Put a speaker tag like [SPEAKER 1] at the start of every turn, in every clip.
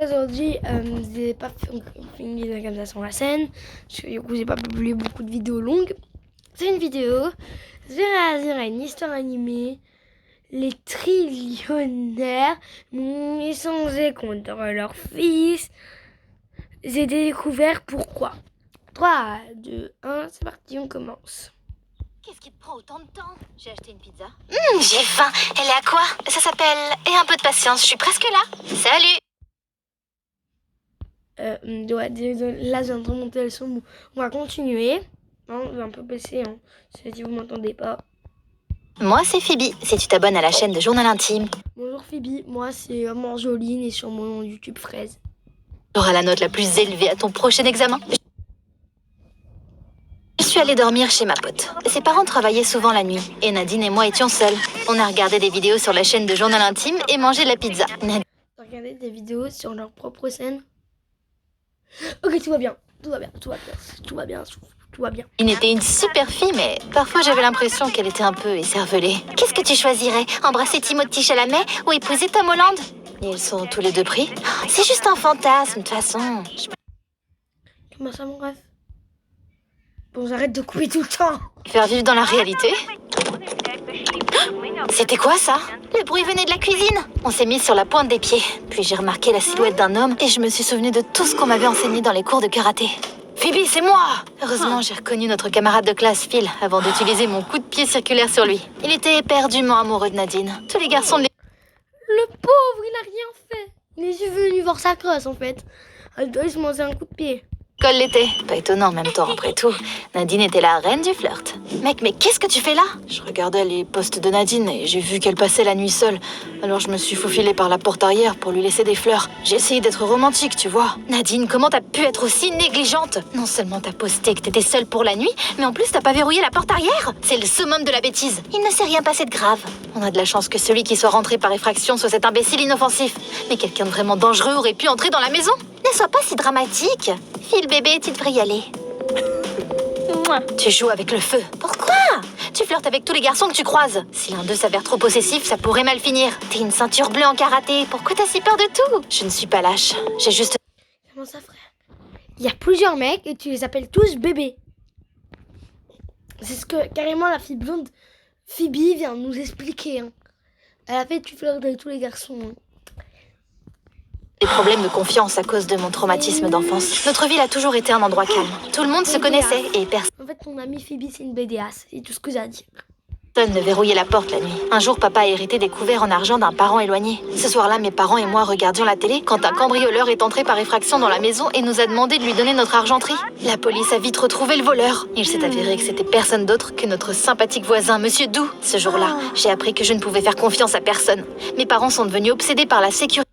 [SPEAKER 1] Aujourd'hui, j'ai pas fini comme ça sur la scène, parce que du coup j'ai pas publié beaucoup de vidéos longues. C'est une vidéo, je vais réagir à une histoire animée. Les trillionnaires m'ont échangé contre leur fils. J'ai découvert pourquoi. 3, 2, 1, c'est parti, on commence.
[SPEAKER 2] Qu'est-ce qui te prend autant de temps? J'ai acheté une pizza. J'ai faim. Elle est à quoi? Ça s'appelle... Et un peu de patience, je suis presque là. Salut!
[SPEAKER 1] Ouais, désolé, là, je viens de remonter le son. On va continuer. Non, je vais un peu baisser, hein, si vous m'entendez pas.
[SPEAKER 2] Moi, c'est Phoebe. Si tu t'abonnes à la chaîne de Journal Intime,
[SPEAKER 1] Bonjour Phoebe, moi c'est Mangeoline et sur mon YouTube Fraise.
[SPEAKER 2] tu auras la note la plus élevée à ton prochain examen. Je suis allée dormir chez ma pote. Ses parents travaillaient souvent la nuit, et Nadine et moi étions seuls. On a regardé des vidéos sur la chaîne de Journal Intime et mangé de la pizza.
[SPEAKER 1] Regardez des vidéos sur leur propre scène. Ok, tout va bien, tout va bien, tout va bien, tout va bien, tout va bien.
[SPEAKER 2] Il était une super fille, mais parfois j'avais l'impression qu'elle était un peu écervelée. Qu'est-ce que tu choisirais? Embrasser Timothée Chalamet ou épouser Tom Holland? Et ils sont tous les deux pris. C'est juste un fantasme, de toute façon.
[SPEAKER 1] Comment ça, mon rêve? Bon, j'arrête de couper tout le temps.
[SPEAKER 2] Faire vivre dans la réalité? C'était quoi ça? Le bruit venait de la cuisine. On s'est mis sur la pointe des pieds. Puis j'ai remarqué la silhouette d'un homme et je me suis souvenu de tout ce qu'on m'avait enseigné dans les cours de karaté. Phoebe, c'est moi! Heureusement, j'ai reconnu notre camarade de classe Phil avant d'utiliser mon coup de pied circulaire sur lui. Il était éperdument amoureux de Nadine. Tous les garçons
[SPEAKER 1] Le pauvre, il a rien fait. Il est juste venu voir sa crosse en fait. Elle doit se manger un coup de pied.
[SPEAKER 2] l'école l'été. Pas étonnant en même temps, après tout. Nadine était la reine du flirt. Mec, mais qu'est-ce que tu fais là? Je regardais les posts de Nadine et j'ai vu qu'elle passait la nuit seule. Alors je me suis faufilée par la porte arrière pour lui laisser des fleurs. J'ai essayé d'être romantique, tu vois. Nadine, comment t'as pu être aussi négligente? Non seulement t'as posté que t'étais seule pour la nuit, mais en plus t'as pas verrouillé la porte arrière. C'est le summum de la bêtise. Il ne s'est rien passé de grave. On a de la chance que celui qui soit rentré par effraction soit cet imbécile inoffensif. Mais quelqu'un de vraiment dangereux aurait pu entrer dans la maison. Ne sois pas si dramatique. File bébé, tu devrais y aller. Tu joues avec le feu. Pourquoi? Tu flirtes avec tous les garçons que tu croises. Si l'un d'eux s'avère trop possessif, ça pourrait mal finir. T'es une ceinture bleue en karaté. Pourquoi t'as si peur de tout? Je ne suis pas lâche. J'ai juste...
[SPEAKER 1] Comment ça, frère? Il y a plusieurs mecs et tu les appelles tous bébés. C'est ce que carrément la fille blonde Phoebe vient de nous expliquer. Hein. Elle a fait tu flirtes avec tous les garçons. Hein.
[SPEAKER 2] Des problèmes de confiance à cause de mon traumatisme d'enfance. Notre ville a toujours été un endroit calme. Tout le monde se connaissait et personne
[SPEAKER 1] En fait, ton amie Phoebe, c'est une BDAS. C'est tout ce que j'ai à dire.
[SPEAKER 2] ne verrouillait la porte la nuit. Un jour, papa a hérité des couverts en argent d'un parent éloigné. Ce soir-là, mes parents et moi regardions la télé quand un cambrioleur est entré par effraction dans la maison et nous a demandé de lui donner notre argenterie. La police a vite retrouvé le voleur. Il s'est avéré que c'était personne d'autre que notre sympathique voisin, Monsieur Doux. Ce jour-là, j'ai appris que je ne pouvais faire confiance à personne. Mes parents sont devenus obsédés par la sécurité.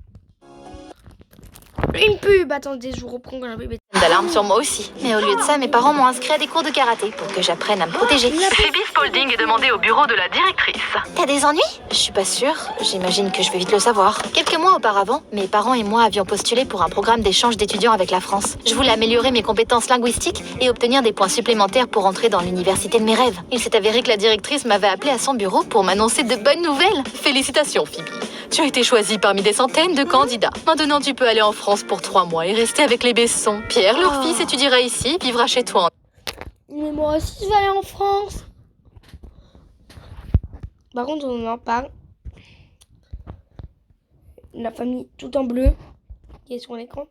[SPEAKER 1] Une pub. Attendez, je vous reprends quand la bébé.
[SPEAKER 2] D'alarme sur moi aussi. Mais au lieu de ça, mes parents m'ont inscrit à des cours de karaté pour que j'apprenne à me protéger.
[SPEAKER 3] Phoebe Spaulding est demandée au bureau de la directrice.
[SPEAKER 2] T'as des ennuis? Je suis pas sûre. J'imagine que je vais vite le savoir. Quelques mois auparavant, mes parents et moi avions postulé pour un programme d'échange d'étudiants avec la France. Je voulais améliorer mes compétences linguistiques et obtenir des points supplémentaires pour entrer dans l'université de mes rêves. Il s'est avéré que la directrice m'avait appelé à son bureau pour m'annoncer de bonnes nouvelles. Félicitations, Phoebe. Tu as été choisie parmi des centaines de candidats. Maintenant, tu peux aller en France pour 3 mois et rester avec les Bessons. Pierre, leur fils, étudiera ici, vivra chez toi.
[SPEAKER 1] Mais moi aussi, je vais aller en France. Par contre, on en parle. La famille tout en bleu qui est sur l'écran.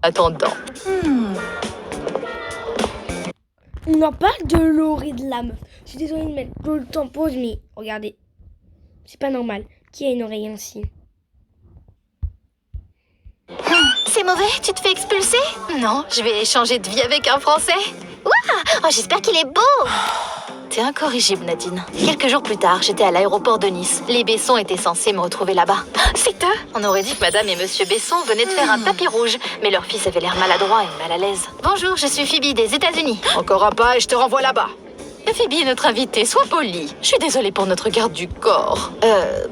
[SPEAKER 2] Attendant.
[SPEAKER 1] On en parle de Laurie de la meuf. Je suis désolée de mettre tout le temps pause, mais regardez. C'est pas normal. Qui a une oreille ainsi?
[SPEAKER 2] C'est mauvais? Tu te fais expulser? Non, je vais changer de vie avec un Français. Ouah! Oh, j'espère qu'il est beau! T'es incorrigible, Nadine. Quelques jours plus tard, j'étais à l'aéroport de Nice. Les Bessons étaient censés me retrouver là-bas. C'est eux! On aurait dit que Madame et Monsieur Besson venaient de faire un tapis rouge, mais leur fils avait l'air maladroit et mal à l'aise. Bonjour, je suis Phoebe des États-Unis.
[SPEAKER 3] Encore un pas et je te renvoie là-bas.
[SPEAKER 2] Phoebe est notre invitée, sois polie. Je suis désolée pour notre garde du corps.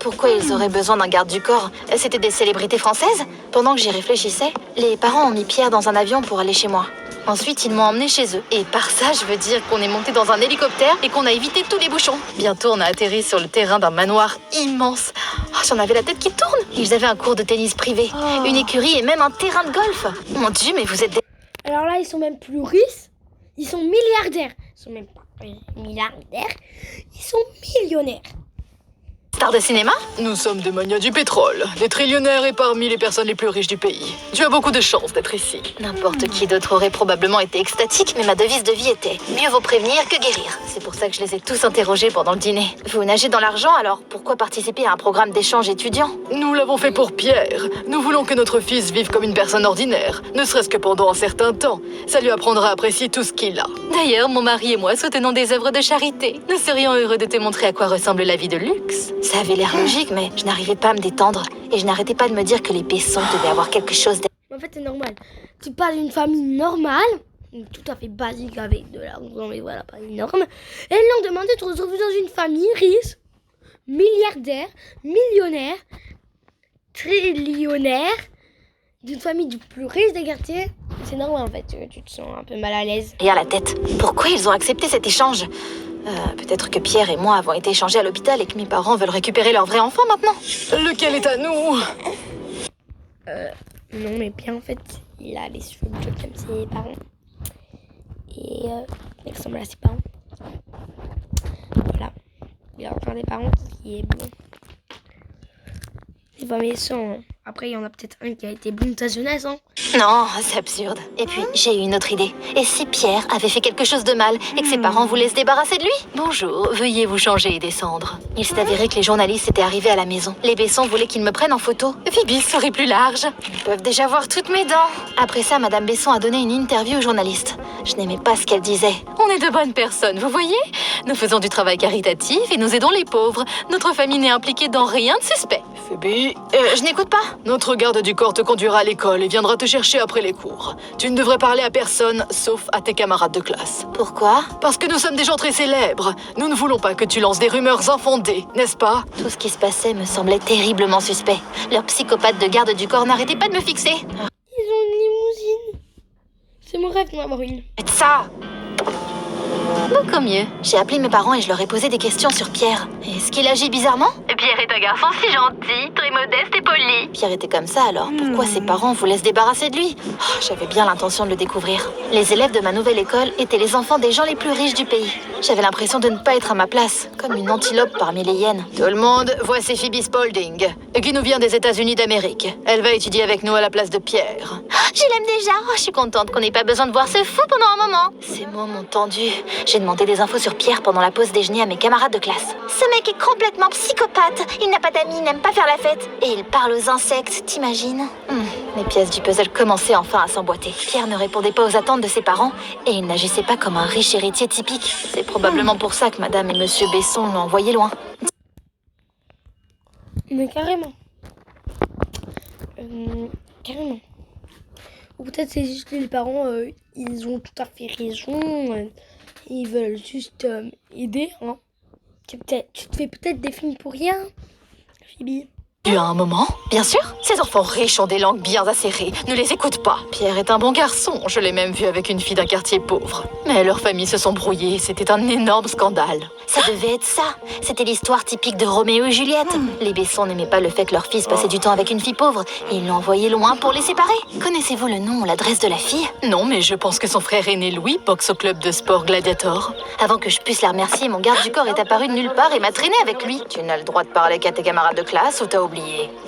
[SPEAKER 2] Pourquoi ils auraient besoin d'un garde du corps? C'était des célébrités françaises? Pendant que j'y réfléchissais, les parents ont mis Pierre dans un avion pour aller chez moi. Ensuite, ils m'ont emmené chez eux. Et par ça, je veux dire qu'on est monté dans un hélicoptère et qu'on a évité tous les bouchons. Bientôt, on a atterri sur le terrain d'un manoir immense. Oh, Oh, j'en avais la tête qui tourne. Ils avaient un cours de tennis privé, une écurie et même un terrain de golf. Mon Dieu, mais vous êtes des...
[SPEAKER 1] Alors là, ils sont même plus riches. Ils sont milliardaires. Ils sont même pas milliardaires. Ils sont millionnaires.
[SPEAKER 2] stars de cinéma?
[SPEAKER 3] Nous sommes des manias du pétrole, des trillionnaires et parmi les personnes les plus riches du pays. Tu as beaucoup de chance d'être ici.
[SPEAKER 2] N'importe qui d'autre aurait probablement été extatique, mais ma devise de vie était « Mieux vaut prévenir que guérir ». C'est pour ça que je les ai tous interrogés pendant le dîner. Vous nagez dans l'argent, alors pourquoi participer à un programme d'échange étudiant?
[SPEAKER 3] Nous l'avons fait pour Pierre. Nous voulons que notre fils vive comme une personne ordinaire, ne serait-ce que pendant un certain temps. Ça lui apprendra à apprécier tout ce qu'il a.
[SPEAKER 2] D'ailleurs, mon mari et moi soutenons des œuvres de charité. Nous serions heureux de te montrer à quoi ressemble la vie de luxe. Ça avait l'air logique, mais je n'arrivais pas à me détendre. Et je n'arrêtais pas de me dire que les Besson devaient avoir quelque chose de...
[SPEAKER 1] En fait, c'est normal. Tu parles d'une famille normale, tout à fait basique avec de l'argent, mais voilà, pas énorme. Et le lendemain, tu te retrouves dans une famille riche, milliardaire, millionnaire, trillionnaire, d'une famille du plus riche des quartiers. C'est normal en fait, tu te sens un peu mal à l'aise.
[SPEAKER 2] Et à la tête. Pourquoi ils ont accepté cet échange? Peut-être que Pierre et moi avons été échangés à l'hôpital et que mes parents veulent récupérer leur vrai enfant maintenant.
[SPEAKER 3] Lequel est à nous?
[SPEAKER 1] Non, mais bien en fait, il a les cheveux bleus comme ses parents. Et il ressemble à ses parents. Voilà. Il a encore des parents qui est blond. C'est pas méchant. Hein. Après, il y en a peut-être un qui a été blond de sa jeunesse. Hein.
[SPEAKER 2] Non, c'est absurde. Et puis, j'ai eu une autre idée. Et si Pierre avait fait quelque chose de mal et que ses parents voulaient se débarrasser de lui? Bonjour, veuillez vous changer et descendre. Il s'est avéré que les journalistes étaient arrivés à la maison. Les Besson voulaient qu'ils me prennent en photo. Phoebe serait plus large. Ils peuvent déjà voir toutes mes dents. Après ça, Madame Besson a donné une interview aux journalistes. Je n'aimais pas ce qu'elle disait. On est de bonnes personnes, vous voyez? Nous faisons du travail caritatif et nous aidons les pauvres. Notre famille n'est impliquée dans rien de suspect.
[SPEAKER 3] Phoebe,
[SPEAKER 2] Je n'écoute pas.
[SPEAKER 3] notre garde du corps te conduira à l'école et viendra te chercher après les cours. Tu ne devrais parler à personne, sauf à tes camarades de classe.
[SPEAKER 2] Pourquoi?
[SPEAKER 3] Parce que nous sommes des gens très célèbres. Nous ne voulons pas que tu lances des rumeurs infondées, n'est-ce pas?
[SPEAKER 2] Tout ce qui se passait me semblait terriblement suspect. Leur psychopathe de garde du corps n'arrêtait pas de me fixer.
[SPEAKER 1] Ils ont une limousine. C'est mon rêve d'en avoir une.
[SPEAKER 2] Faites ça! Beaucoup mieux. J'ai appelé mes parents et je leur ai posé des questions sur Pierre. Est-ce qu'il agit bizarrement?
[SPEAKER 4] Pierre est un garçon si gentil, très modeste et poli.
[SPEAKER 2] Pierre était comme ça, alors pourquoi ses parents voulaient se débarrasser de lui? J'avais bien l'intention de le découvrir. Les élèves de ma nouvelle école étaient les enfants des gens les plus riches du pays. J'avais l'impression de ne pas être à ma place, comme une antilope parmi les hyènes.
[SPEAKER 3] Tout le monde, voici Phoebe Spaulding, qui nous vient des États-Unis d'Amérique. Elle va étudier avec nous à la place de Pierre.
[SPEAKER 2] Je l'aime déjà. Je suis contente qu'on n'ait pas besoin de voir ce fou pendant un moment. Ces mots m'ont tendu. J'ai demandé des infos sur Pierre pendant la pause déjeuner à mes camarades de classe. Ce mec est complètement psychopathe. Il n'a pas d'amis, il n'aime pas faire la fête. Et il parle aux insectes, t'imagines? Les pièces du puzzle commençaient enfin à s'emboîter. Pierre ne répondait pas aux attentes de ses parents et il n'agissait pas comme un riche héritier typique. C'est probablement pour ça que Madame et Monsieur Besson l'ont envoyé loin.
[SPEAKER 1] Mais carrément. Carrément. Ou peut-être c'est juste que les parents, ils ont tout à fait raison. Ils veulent juste aider. Hein. Tu te fais peut-être des films pour rien, Phoebe.
[SPEAKER 2] Tu as un moment? Bien sûr. Ces enfants riches ont des langues bien acérées. Ne les écoute pas. Pierre est un bon garçon. Je l'ai même vu avec une fille d'un quartier pauvre. Mais leurs familles se sont brouillées. C'était un énorme scandale. Ça devait être ça. C'était l'histoire typique de Roméo et Juliette. Les Besson n'aimaient pas le fait que leur fils passait du temps avec une fille pauvre. Et ils l'ont envoyé loin pour les séparer. Connaissez-vous le nom ou l'adresse de la fille?
[SPEAKER 3] Non, mais je pense que son frère aîné Louis boxe au club de sport Gladiator.
[SPEAKER 2] Avant que je puisse la remercier, mon garde du corps est apparu de nulle part et m'a traîné avec lui. Tu n'as le droit de parler qu'à tes camarades de classe ou t'as oublié?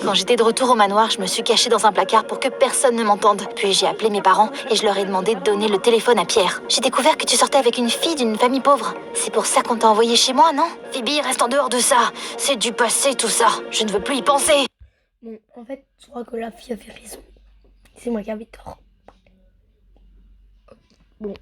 [SPEAKER 2] Quand j'étais de retour au manoir, je me suis cachée dans un placard pour que personne ne m'entende. Puis j'ai appelé mes parents et je leur ai demandé de donner le téléphone à Pierre. J'ai découvert que tu sortais avec une fille d'une famille pauvre. C'est pour ça qu'on t'a envoyé chez moi, non? Phoebe, reste en dehors de ça. C'est du passé tout ça. Je ne veux plus y penser.
[SPEAKER 1] Bon, en fait, je crois que la fille avait raison. C'est moi qui avais tort. Bon.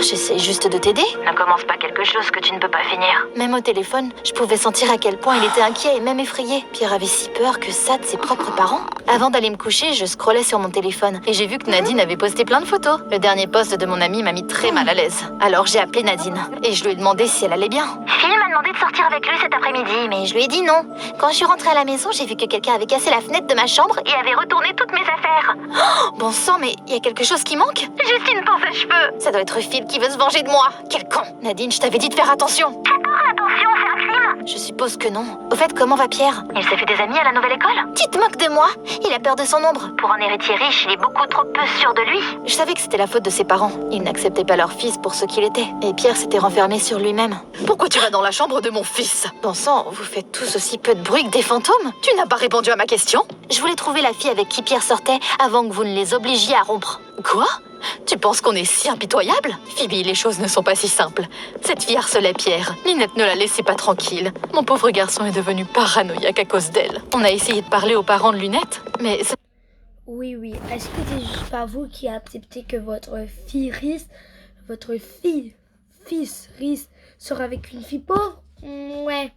[SPEAKER 2] J'essaie juste de t'aider.
[SPEAKER 4] Ne commence pas quelque chose que tu ne peux pas finir.
[SPEAKER 2] Même au téléphone, je pouvais sentir à quel point il était inquiet et même effrayé. Pierre avait si peur que ça de ses propres parents. Avant d'aller me coucher, je scrollais sur mon téléphone et j'ai vu que Nadine avait posté plein de photos. Le dernier post de mon amie m'a mis très mal à l'aise. Alors j'ai appelé Nadine et je lui ai demandé si elle allait bien.
[SPEAKER 4] Phil m'a demandé de sortir avec lui cet après-midi,
[SPEAKER 2] Mais je lui ai dit non. Quand je suis rentrée à la maison, j'ai vu que quelqu'un avait cassé la fenêtre de ma chambre
[SPEAKER 4] et avait retourné toutes mes affaires.
[SPEAKER 2] Bon sang, mais il y a quelque chose qui manque?
[SPEAKER 4] Juste une pince à cheveux.
[SPEAKER 2] Ça doit être Phil qui veut se venger de moi. Quel con! Nadine, je t'avais dit de faire attention.
[SPEAKER 4] Attention, c'est un crime.
[SPEAKER 2] Je suppose que non. Au fait, comment va Pierre?
[SPEAKER 4] Il s'est fait des amis à la nouvelle école.
[SPEAKER 2] Tu te moques de moi? Il a peur de son ombre.
[SPEAKER 4] Pour un héritier riche, il est beaucoup trop peu sûr de lui.
[SPEAKER 2] Je savais que c'était la faute de ses parents. Ils n'acceptaient pas leur fils pour ce qu'il était. Et Pierre s'était renfermé sur lui-même.
[SPEAKER 3] Pourquoi tu vas dans la chambre de mon fils?
[SPEAKER 2] Bon sang, vous faites tous aussi peu de bruit que des fantômes?
[SPEAKER 3] Tu n'as pas répondu à ma question?
[SPEAKER 2] Je voulais trouver la fille avec qui Pierre sortait avant que vous ne les obligiez à rompre.
[SPEAKER 3] Quoi? Tu penses qu'on est si impitoyable? Phoebe, les choses ne sont pas si simples. Cette fille harcelait Pierre. Lynette ne la laissait pas tranquille. Mon pauvre garçon est devenu paranoïaque à cause d'elle. On a essayé de parler aux parents de Lynette, mais
[SPEAKER 1] Oui, oui. Est-ce que c'est juste pas vous qui acceptez que votre fils Rhys sort avec une fille pauvre? Ouais.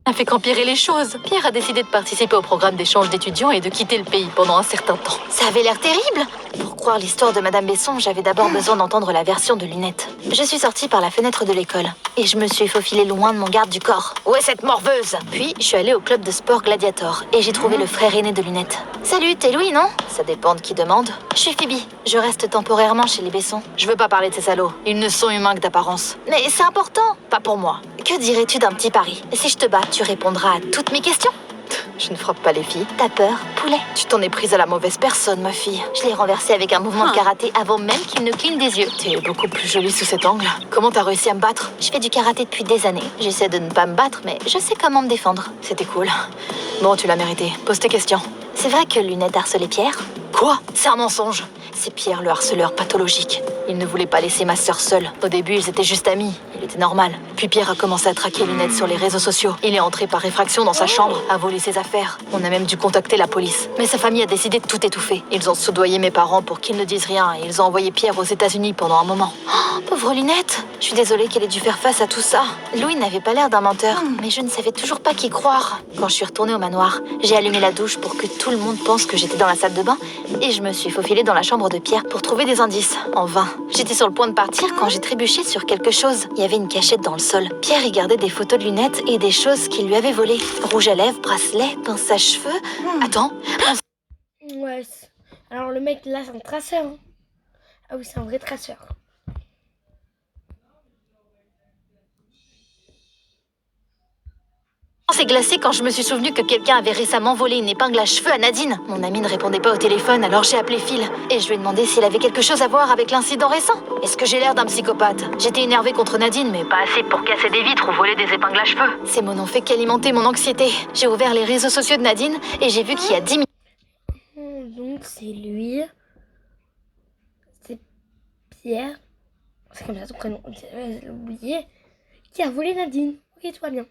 [SPEAKER 3] ça a fait qu'empirer les choses. Pierre a décidé de participer au programme d'échange d'étudiants et de quitter le pays pendant un certain temps.
[SPEAKER 2] Ça avait l'air terrible. Pour croire l'histoire de Madame Besson, j'avais d'abord besoin d'entendre la version de Lynette. Je suis sortie par la fenêtre de l'école et je me suis faufilée loin de mon garde du corps. Où est cette morveuse? Puis, je suis allée au club de sport Gladiator et j'ai trouvé le frère aîné de Lynette. Salut, t'es Louis, non? Ça dépend de qui demande. Je suis Phoebe. Je reste temporairement chez les Besson. Je veux pas parler de ces salauds. Ils ne sont humains que d'apparence. Mais c'est important. Pas pour moi. Que dirais-tu d'un petit pari? Si je te bats, tu répondras à toutes mes questions.
[SPEAKER 3] Je ne frappe pas les filles.
[SPEAKER 2] T'as peur, poulet?
[SPEAKER 3] Tu t'en es prise à la mauvaise personne, ma fille.
[SPEAKER 2] Je l'ai renversé avec un mouvement de karaté avant même qu'il ne cligne des yeux.
[SPEAKER 3] T'es beaucoup plus jolie sous cet angle. Comment t'as réussi à me battre?
[SPEAKER 2] Je fais du karaté depuis des années. J'essaie de ne pas me battre, mais je sais comment me défendre.
[SPEAKER 3] C'était cool. Bon, tu l'as mérité. Pose tes questions.
[SPEAKER 2] C'est vrai que Lunette harcelait Pierre?
[SPEAKER 3] Quoi? C'est un mensonge.
[SPEAKER 2] C'est Pierre le harceleur pathologique.
[SPEAKER 3] Il ne voulait pas laisser ma sœur seule. Au début, ils étaient juste amis. Il était normal. Puis Pierre a commencé à traquer Lunette sur les réseaux sociaux. Il est entré par effraction dans sa chambre, a volé ses affaires. On a même dû contacter la police. Mais sa famille a décidé de tout étouffer. Ils ont soudoyé mes parents pour qu'ils ne disent rien et ils ont envoyé Pierre aux États-Unis pendant un moment.
[SPEAKER 2] Oh, pauvre Lunette. Je suis désolée qu'elle ait dû faire face à tout ça. Louis n'avait pas l'air d'un menteur, mais je ne savais toujours pas qui croire. Quand je suis retournée au manoir, j'ai allumé la douche pour que tout le monde pense que j'étais dans la salle de bain et je me suis faufilée dans la chambre de Pierre pour trouver des indices. En vain. J'étais sur le point de partir quand j'ai trébuché sur quelque chose. Il y avait une cachette dans le sol. Pierre y gardait des photos de Lunette et des choses qu'il lui avait volées. Rouge à lèvres, bracelet, pince à cheveux. Attends.
[SPEAKER 1] Ouais. Alors le mec là c'est un traceur. Hein. Ah oui c'est un vrai traceur.
[SPEAKER 2] On s'est glacé quand je me suis souvenu que quelqu'un avait récemment volé une épingle à cheveux à Nadine. Mon ami ne répondait pas au téléphone, alors j'ai appelé Phil. Et je lui ai demandé s'il avait quelque chose à voir avec l'incident récent. Est-ce que j'ai l'air d'un psychopathe? J'étais énervée contre Nadine, mais
[SPEAKER 4] Pas assez pour casser des vitres ou voler des épingles à cheveux.
[SPEAKER 2] ces mots n'ont fait qu'alimenter mon anxiété. J'ai ouvert les réseaux sociaux de Nadine et j'ai vu qu'il y a 10 minutes.
[SPEAKER 1] Donc c'est lui. C'est Pierre. C'est comme ça son prénom. J'ai oublié. Qui a volé Nadine. Ok, tout va bien.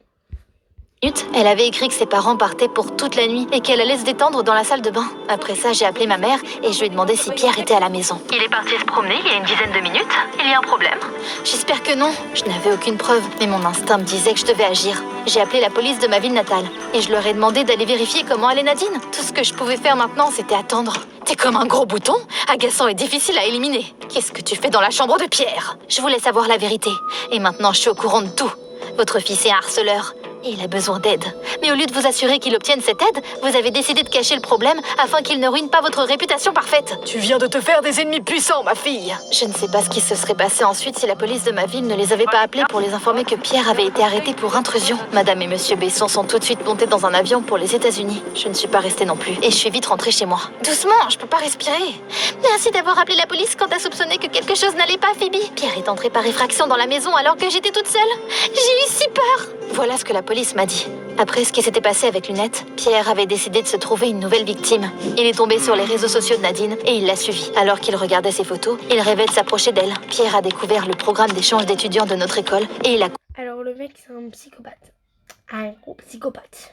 [SPEAKER 2] Elle avait écrit que ses parents partaient pour toute la nuit et qu'elle allait se détendre dans la salle de bain. Après ça, j'ai appelé ma mère et je lui ai demandé si Pierre était à la maison.
[SPEAKER 4] Il est parti se promener il y a une dizaine de minutes. Il y a un problème.
[SPEAKER 2] J'espère que non. Je n'avais aucune preuve, mais mon instinct me disait que je devais agir. J'ai appelé la police de ma ville natale et je leur ai demandé d'aller vérifier comment allait Nadine. Tout ce que je pouvais faire maintenant, c'était attendre.
[SPEAKER 3] T'es comme un gros bouton, agaçant et difficile à éliminer. Qu'est-ce que tu fais dans la chambre de Pierre?
[SPEAKER 2] Je voulais savoir la vérité. Et maintenant, je suis au courant de tout. Votre fils est un harceleur. Et il a besoin d'aide. Mais au lieu de vous assurer qu'il obtienne cette aide, vous avez décidé de cacher le problème afin qu'il ne ruine pas votre réputation parfaite.
[SPEAKER 3] Tu viens de te faire des ennemis puissants, ma fille.
[SPEAKER 2] Je ne sais pas ce qui se serait passé ensuite si la police de ma ville ne les avait pas appelés pour les informer que Pierre avait été arrêté pour intrusion. Madame et Monsieur Besson sont tout de suite montés dans un avion pour les États-Unis. Je ne suis pas restée non plus. Et je suis vite rentrée chez moi. Doucement, je peux pas respirer. Merci d'avoir appelé la police quand t'as soupçonné que quelque chose n'allait pas, Phoebe. Pierre est entré par effraction dans la maison alors que j'étais toute seule. J'ai eu si peur. Voilà ce que la police m'a dit. Après ce qui s'était passé avec Lunette, Pierre avait décidé de se trouver une nouvelle victime. Il est tombé sur les réseaux sociaux de Nadine et il l'a suivi. Alors qu'il regardait ses photos, il rêvait de s'approcher d'elle. Pierre a découvert le programme d'échange d'étudiants de notre école et il a
[SPEAKER 1] Alors le mec c'est un psychopathe. Un gros psychopathe.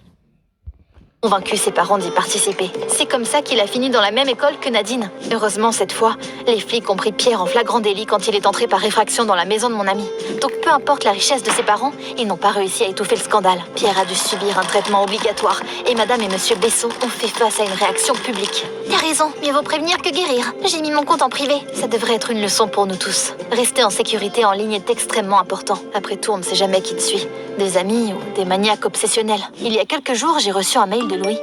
[SPEAKER 2] convaincu ses parents d'y participer. C'est comme ça qu'il a fini dans la même école que Nadine. Heureusement, cette fois, les flics ont pris Pierre en flagrant délit quand il est entré par effraction dans la maison de mon ami. Donc peu importe la richesse de ses parents, ils n'ont pas réussi à étouffer le scandale. Pierre a dû subir un traitement obligatoire et Madame et Monsieur Besson ont fait face à une réaction publique. T'as raison, mieux vaut prévenir que guérir. J'ai mis mon compte en privé. Ça devrait être une leçon pour nous tous. Rester en sécurité en ligne est extrêmement important. Après tout, on ne sait jamais qui te suit. Des amis ou des maniaques obsessionnels. Il y a quelques jours, j'ai reçu un mail de Louis.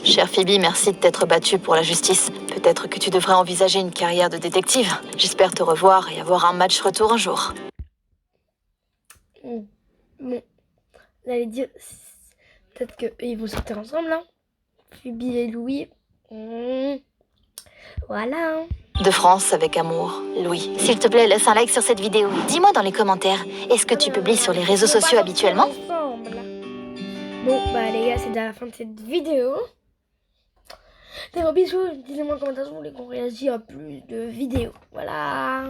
[SPEAKER 2] Chère Phoebe, merci de t'être battue pour la justice. Peut-être que tu devrais envisager une carrière de détective. J'espère te revoir et avoir un match retour un jour.
[SPEAKER 1] Bon, vous allez dire, peut-être qu'ils vont sortir ensemble, hein. Phoebe et Louis. Voilà. Hein.
[SPEAKER 2] De France, avec amour, Louis.
[SPEAKER 3] S'il te plaît, laisse un like sur cette vidéo. Dis-moi dans les commentaires, est-ce que tu publies sur les réseaux sociaux habituellement?
[SPEAKER 1] Ensemble. Bon, bah les gars, c'est déjà la fin de cette vidéo. Des gros bisous. Dites-moi en commentaire si vous voulez qu'on réagisse à plus de vidéos. Voilà.